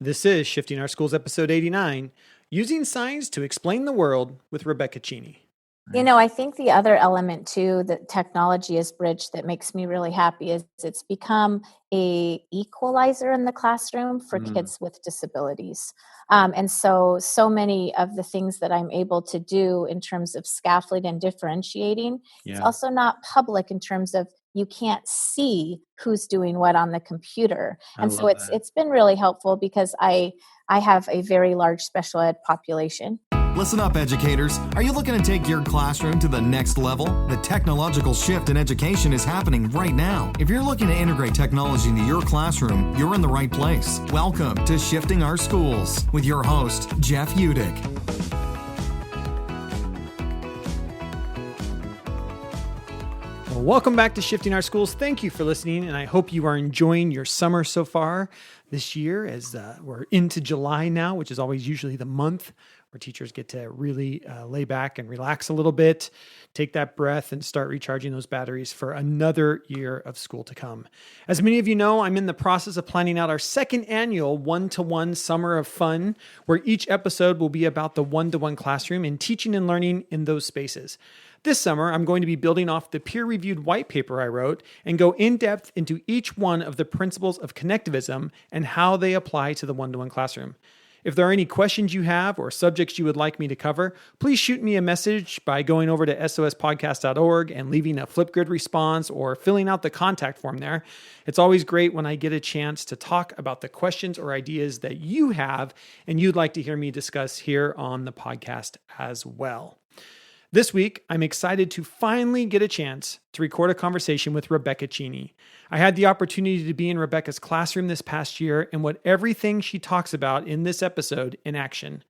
This is Shifting Our Schools, episode 89, Using Science to Explain the World with Rebekah Cheney. You know, I think the other element too that technology has bridged that makes me really happy is it's become a equalizer in the classroom for kids with disabilities. And so many of the things that I'm able to do in terms of scaffolding and differentiating, it's also not public in terms of you can't see who's doing what on the computer. And so it's been really helpful because I have a very large special ed population. Listen up, educators. Are you looking to take your classroom to the next level? The technological shift in education is happening right now. If you're looking to integrate technology into your classroom, you're in the right place. Welcome to Shifting Our Schools with your host, Jeff Udick. Well, welcome back to Shifting Our Schools. Thank you for listening, and I hope you are enjoying your summer so far this year as we're into July now, which is always usually the month where teachers get to really lay back and relax a little bit, take that breath, and start recharging those batteries for another year of school to come. As many of you know, I'm in the process of planning out our second annual one-to-one Summer of Fun, where each episode will be about the one-to-one classroom and teaching and learning in those spaces. This summer, I'm going to be building off the peer-reviewed white paper I wrote and go in-depth into each one of the principles of connectivism and how they apply to the one-to-one classroom. If there are any questions you have or subjects you would like me to cover, please shoot me a message by going over to sospodcast.org and leaving a Flipgrid response or filling out the contact form there. It's always great when I get a chance to talk about the questions or ideas that you have and you'd like to hear me discuss here on the podcast as well. This week, I'm excited to finally get a chance to record a conversation with Rebekah Cheney. I had the opportunity to be in Rebekah's classroom this past year and what everything she talks about in this episode in action.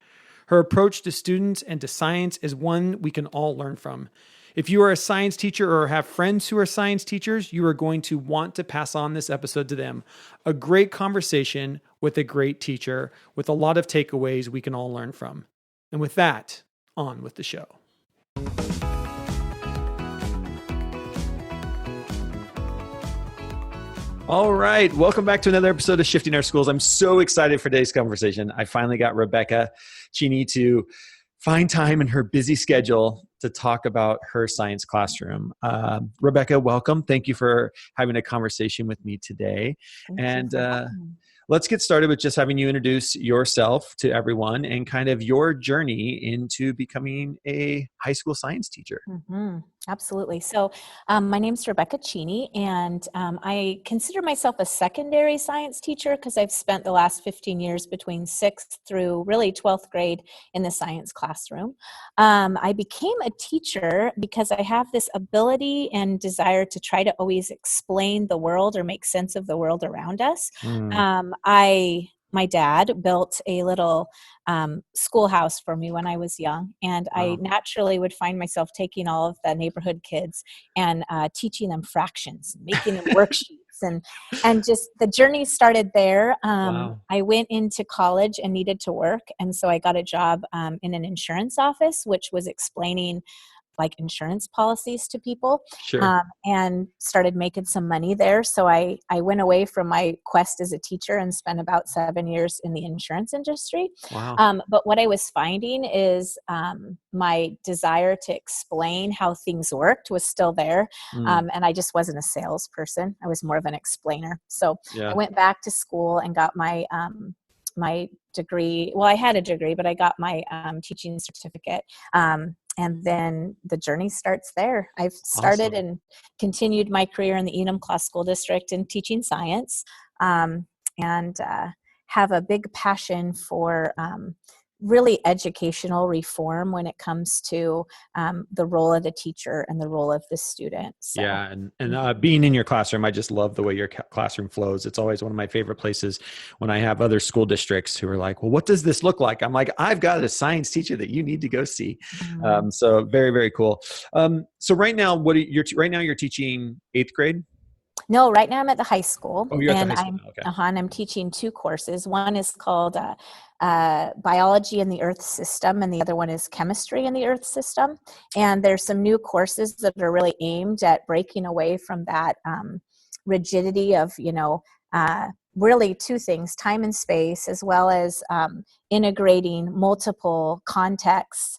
Her approach to students and to science is one we can all learn from. If you are a science teacher or have friends who are science teachers, you are going to want to pass on this episode to them. A great conversation with a great teacher with a lot of takeaways we can all learn from. And with that, on with the show. All right. Welcome back to another episode of Shifting Our Schools. I'm so excited for today's conversation. I finally got Rebekah Cheney to find time in her busy schedule to talk about her science classroom. Rebekah, welcome. Thank you for having a conversation with me today. Let's get started with just having you introduce yourself to everyone and kind of your journey into becoming a high school science teacher. Absolutely. So my name's Rebekah Cheney, and I consider myself a secondary science teacher because I've spent the last 15 years between 6th through really 12th grade in the science classroom. I became a teacher because I have this ability and desire to try to always explain the world or make sense of the world around us. My dad built a little schoolhouse for me when I was young, and I naturally would find myself taking all of the neighborhood kids and teaching them fractions, making them worksheets, and just the journey started there. I went into college and needed to work, and so I got a job in an insurance office, which was explaining like insurance policies to people, and started making some money there. So I went away from my quest as a teacher and spent about 7 years in the insurance industry. But what I was finding is my desire to explain how things worked was still there. And I just wasn't a salesperson. I was more of an explainer. So I went back to school and got my my degree. Well, I had a degree, but I got my teaching certificate. And then the journey starts there. I've started and continued my career in the Enumclaw School District in teaching science, and have a big passion for really educational reform when it comes to the role of the teacher and the role of the student. So. Yeah. And being in your classroom, I just love the way your classroom flows. It's always one of my favorite places when I have other school districts who are like, well, what does this look like? I'm like, I've got a science teacher that you need to go see. So very, very cool. So right now, you're teaching 8th grade? No, right now I'm at the high school. Oh, you're at the high school. Okay. And I'm teaching 2 courses. One is called Biology in the Earth System, and the other one is Chemistry in the Earth System. And there's some new courses that are really aimed at breaking away from that rigidity of, really two things, time and space, as well as integrating multiple contexts,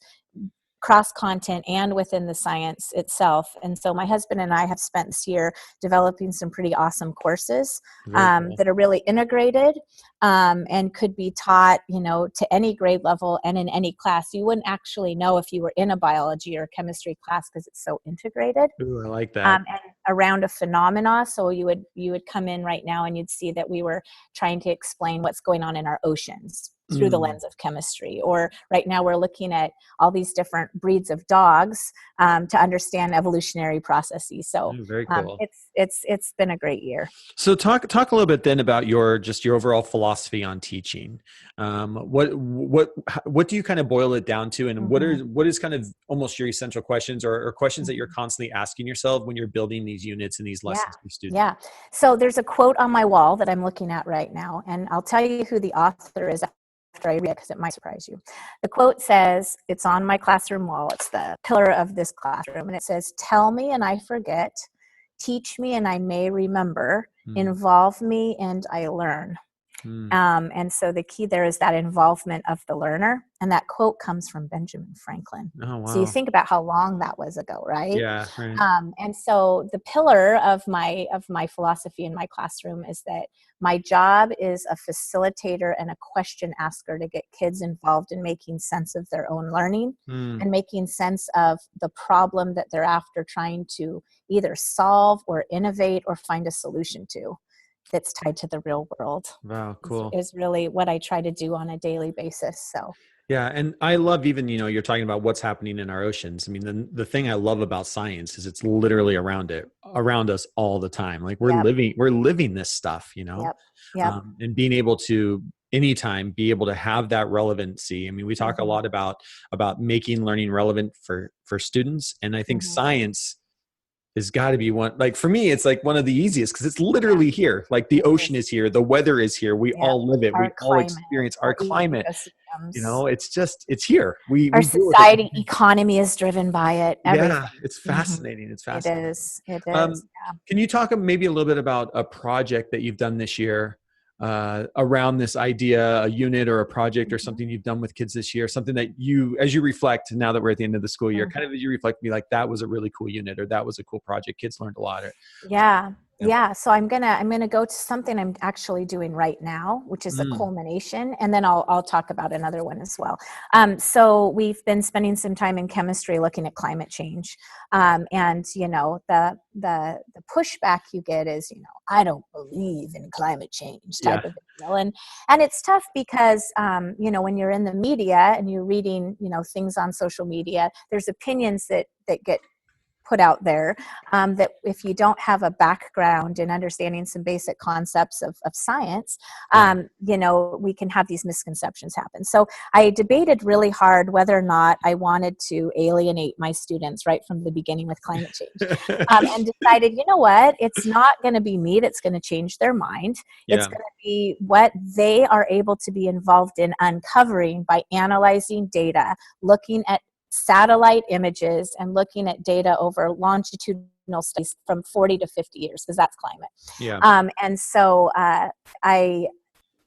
cross-content and within the science itself. And so my husband and I have spent this year developing some pretty awesome courses Cool. that are really integrated and could be taught, to any grade level and in any class. You wouldn't actually know if you were in a biology or chemistry class because it's so integrated. Ooh, I like that. And around a phenomena. So you would come in right now and you'd see that we were trying to explain what's going on in our oceans through the lens of chemistry. Or right now we're looking at all these different breeds of dogs to understand evolutionary processes. So Very cool. It's been a great year. So talk a little bit then about your overall philosophy on teaching. What do you kind of boil it down to, and what is kind of almost your essential questions or questions that you're constantly asking yourself when you're building these units and these lessons for students? Yeah. So there's a quote on my wall that I'm looking at right now, and I'll tell you who the author is after I read it because it might surprise you. The quote says, it's on my classroom wall. It's the pillar of this classroom, and it says, "Tell me and I forget. Teach me and I may remember. Involve me and I learn." And so the key there is that involvement of the learner. And that quote comes from Benjamin Franklin. Oh, wow. So you think about how long that was ago, right? Yeah. Right. And so the pillar of my philosophy in my classroom is that my job is a facilitator and a question asker to get kids involved in making sense of their own learning and making sense of the problem that they're after trying to either solve or innovate or find a solution to that's tied to the real world. Wow, cool. Is really what I try to do on a daily basis. So yeah, and I love even, you're talking about what's happening in our oceans. I mean, the thing I love about science is it's literally around us all the time. Like we're living this stuff, Yep. And being able to anytime be able to have that relevancy. I mean, we talk a lot about making learning relevant for students. And I think science has got to be one, like for me, it's like one of the easiest because it's literally here. Like the ocean is here. The weather is here. We all live it. We all experience our climate. It's here. Our society economy is driven by it. Everything. Yeah, it's fascinating. It's fascinating. It is. Can you talk maybe a little bit about a project that you've done this year around this idea, a unit or a project or something you've done with kids this year, something that you, as you reflect now that we're at the end of the school year, kind of as you reflect, be like, that was a really cool unit or that was a cool project. Kids learned a lot. Yeah. So I'm gonna go to something I'm actually doing right now, which is a culmination, and then I'll talk about another one as well. So we've been spending some time in chemistry looking at climate change, and the pushback you get is I don't believe in climate change type of deal, and it's tough because when you're in the media and you're reading things on social media, there's opinions that get put out there that if you don't have a background in understanding some basic concepts of science, we can have these misconceptions happen. So I debated really hard whether or not I wanted to alienate my students right from the beginning with climate change and decided, you know what, it's not going to be me that's going to change their mind. It's going to be what they are able to be involved in uncovering by analyzing data, looking at satellite images and looking at data over longitudinal studies from 40 to 50 years, because that's climate. And so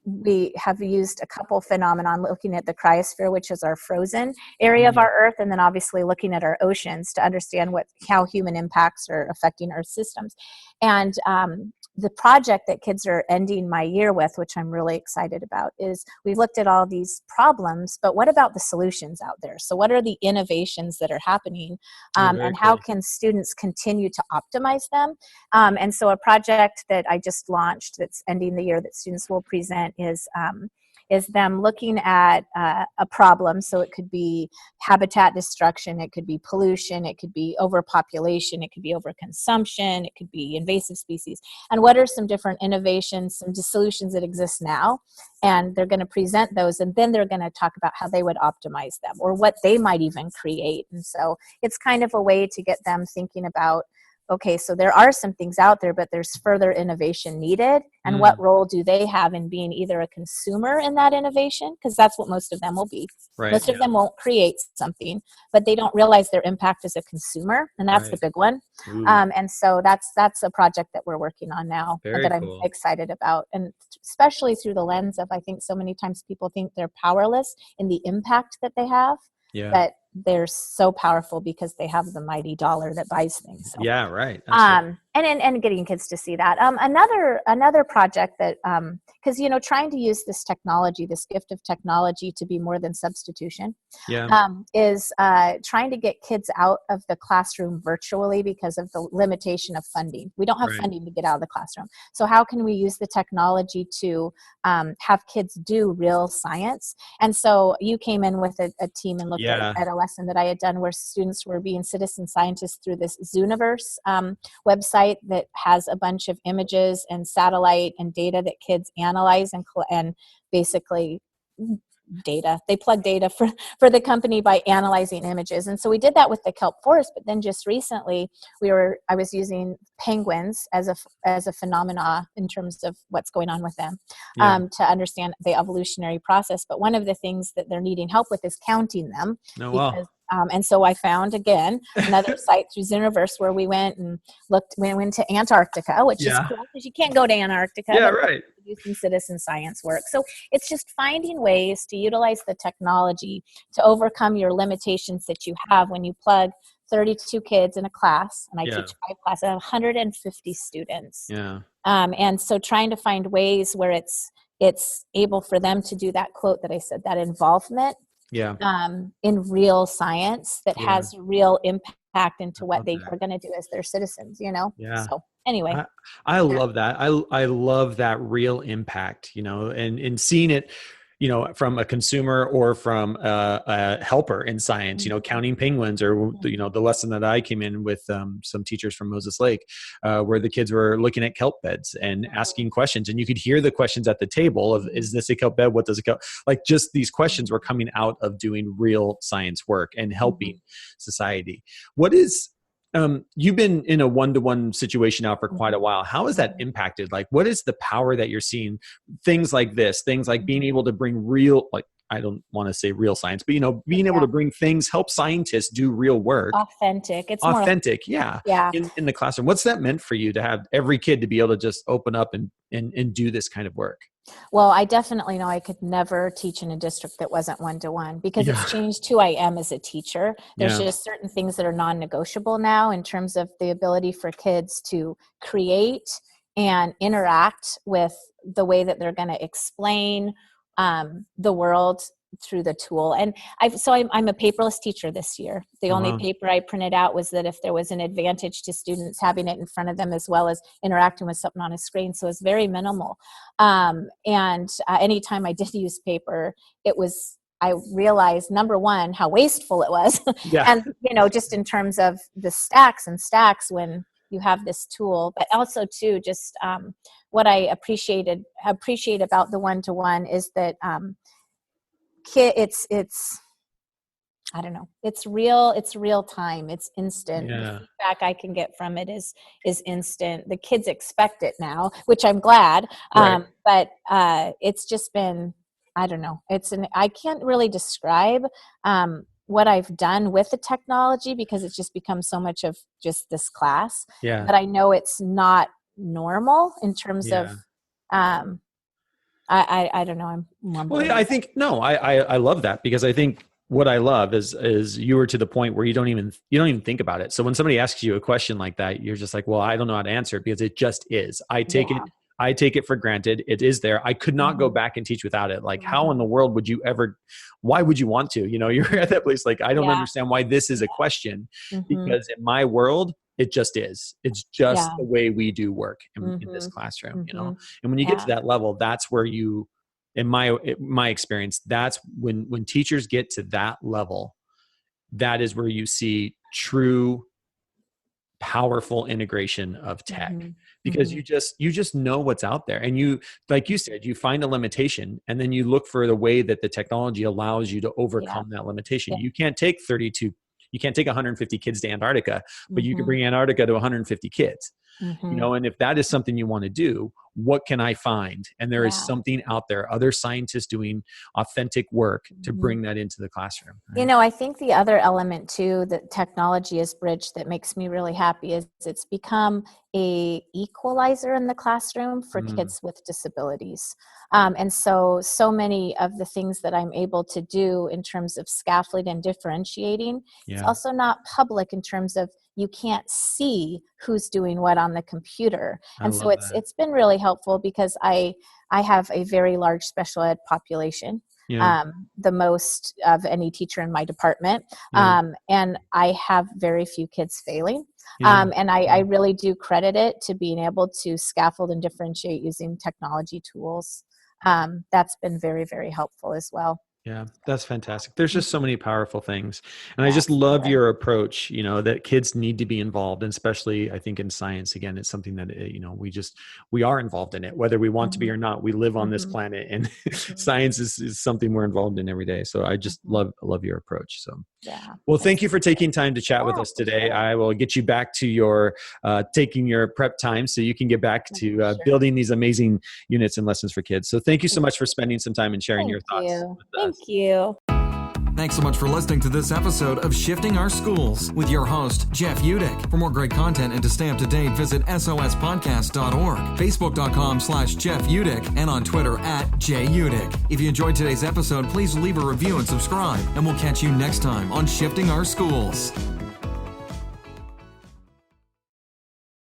we have used a couple phenomenon looking at the cryosphere, which is our frozen area of our Earth, and then obviously looking at our oceans to understand how human impacts are affecting Earth systems. And the project that kids are ending my year with, which I'm really excited about, is we've looked at all these problems, but what about the solutions out there? So what are the innovations that are happening, and how can students continue to optimize them? And so a project that I just launched that's ending the year that students will present is them looking at a problem. So it could be habitat destruction, it could be pollution, it could be overpopulation, it could be overconsumption, it could be invasive species. And what are some different innovations, some solutions that exist now? And they're going to present those, and then they're going to talk about how they would optimize them or what they might even create. And so it's kind of a way to get them thinking about okay, so there are some things out there, but there's further innovation needed. And what role do they have in being either a consumer in that innovation? Because that's what most of them will be. Right. Most of them won't create something, but they don't realize their impact as a consumer. And that's the big one. And so that's a project that we're working on now that I'm excited about. And especially through the lens of, I think so many times people think they're powerless in the impact that they have. Yeah. But they're so powerful because they have the mighty dollar that buys things. So. Yeah, right. And getting kids to see that. Another project that, because, trying to use this technology, this gift of technology to be more than substitution, is trying to get kids out of the classroom virtually because of the limitation of funding. We don't have funding to get out of the classroom. So how can we use the technology to have kids do real science? And so you came in with a team and looked at a lesson that I had done where students were being citizen scientists through this Zooniverse website that has a bunch of images and satellite and data that kids analyze and basically data. They plug data for the company by analyzing images. And so we did that with the kelp forest, but then just recently I was using penguins as a phenomena in terms of what's going on with them to understand the evolutionary process. But one of the things that they're needing help with is counting them. And so I found, again, another site through Zooniverse where we went and went to Antarctica, which is cool because you can't go to Antarctica. Yeah, right. Do some citizen science work. So it's just finding ways to utilize the technology to overcome your limitations that you have when you plug 32 kids in a class, and I teach 5 classes, I have 150 students. And so trying to find ways where it's able for them to do that quote that I said, that involvement in real science that has real impact into what they are going to do as their citizens, So anyway. I love that. I love that real impact, and seeing it, from a consumer or from a helper in science, counting penguins, or, the lesson that I came in with some teachers from Moses Lake, where the kids were looking at kelp beds and asking questions, and you could hear the questions at the table of, is this a kelp bed? What does a kelp, just these questions were coming out of doing real science work and helping society. What is, you've been in a one-to-one situation now for quite a while. How has that impacted? What is the power that you're seeing? Things like this, things like being able to bring real, I don't want to say real science, but being able to bring things, help scientists do real work. Authentic. It's authentic. more, in the classroom. What's that meant for you to have every kid to be able to just open up and do this kind of work? Well, I definitely know I could never teach in a district that wasn't one-to-one because it's changed who I am as a teacher. There's just certain things that are non-negotiable now in terms of the ability for kids to create and interact with the way that they're going to explain the world through the tool. And I'm a paperless teacher this year. The only paper I printed out was that if there was an advantage to students having it in front of them as well as interacting with something on a screen. So it's very minimal. And anytime I did use paper, I realized, number one, how wasteful it was. And, just in terms of the stacks and stacks when you have this tool, but also too, just what I appreciate about the one-to-one is that it's I don't know, it's real time, it's instant. The feedback I can get from it is instant. The kids expect it now, which I'm glad. But it's just been, I don't know, I can't really describe what I've done with the technology because it's just become so much of just this class. But I know it's not normal in terms of I don't know. I'm mumbling. Well, I think I love that because I think what I love is you were to the point where you don't even think about it. So when somebody asks you a question like that, you're just like, well, I don't know how to answer it because it just is. I take it for granted. It is there. I could not go back and teach without it. How in the world would you ever, why would you want to? You're at that place I don't understand why this is a question because in my world, it just is. It's just the way we do work in this classroom, And when you get to that level, that's where you, in my experience, that's when teachers get to that level, that is where you see true powerful integration of tech because you just know what's out there. And you, like you said, you find a limitation and then you look for the way that the technology allows you to overcome that limitation. You can't take 32 You can't take 150 kids to Antarctica, but you can Mhm. bring Antarctica to 150 kids. Mhm. And if that is something you want to do, what can I find? And there is Yeah. something out there, other scientists doing authentic work to Mhm. bring that into the classroom. Right? I think the other element too that technology has bridged that makes me really happy is it's become a equalizer in the classroom for Mm, kids with disabilities. And so many of the things that I'm able to do in terms of scaffolding and differentiating, it's yeah, also not public in terms of you can't see who's doing what on the computer. I And so love it's that. it's been really helpful because I have a very large special ed population, Yeah, the most of any teacher in my department. yeah, And I have very few kids failing. yeah. And I really do credit it to being able to scaffold and differentiate using technology tools. That's been very, very helpful as well. Yeah, that's fantastic. There's just so many powerful things. And I Yeah, just love absolutely. your approach, that kids need to be involved, and especially I think in science. Again, it's something that, we are involved in it, whether we want to be Mhm, or not. We live on this mhm, planet, and mhm, science is something we're involved in every day. So I just mhm. love your approach. So, Yeah, well, thank you for absolutely. taking time to chat with Yeah, us for today. sure. I will get you back to your taking your prep time so you can get back Yeah, to for sure. building these amazing units and lessons for kids. So thank you so much for spending some time and sharing Thank your thoughts you. with Thank us. you. Thanks so much for listening to this episode of Shifting Our Schools with your host, Jeff Udick. For more great content and to stay up to date, visit sospodcast.org, facebook.com/Jeff Udick, and on Twitter @JUdick. If you enjoyed today's episode, please leave a review and subscribe, and we'll catch you next time on Shifting Our Schools.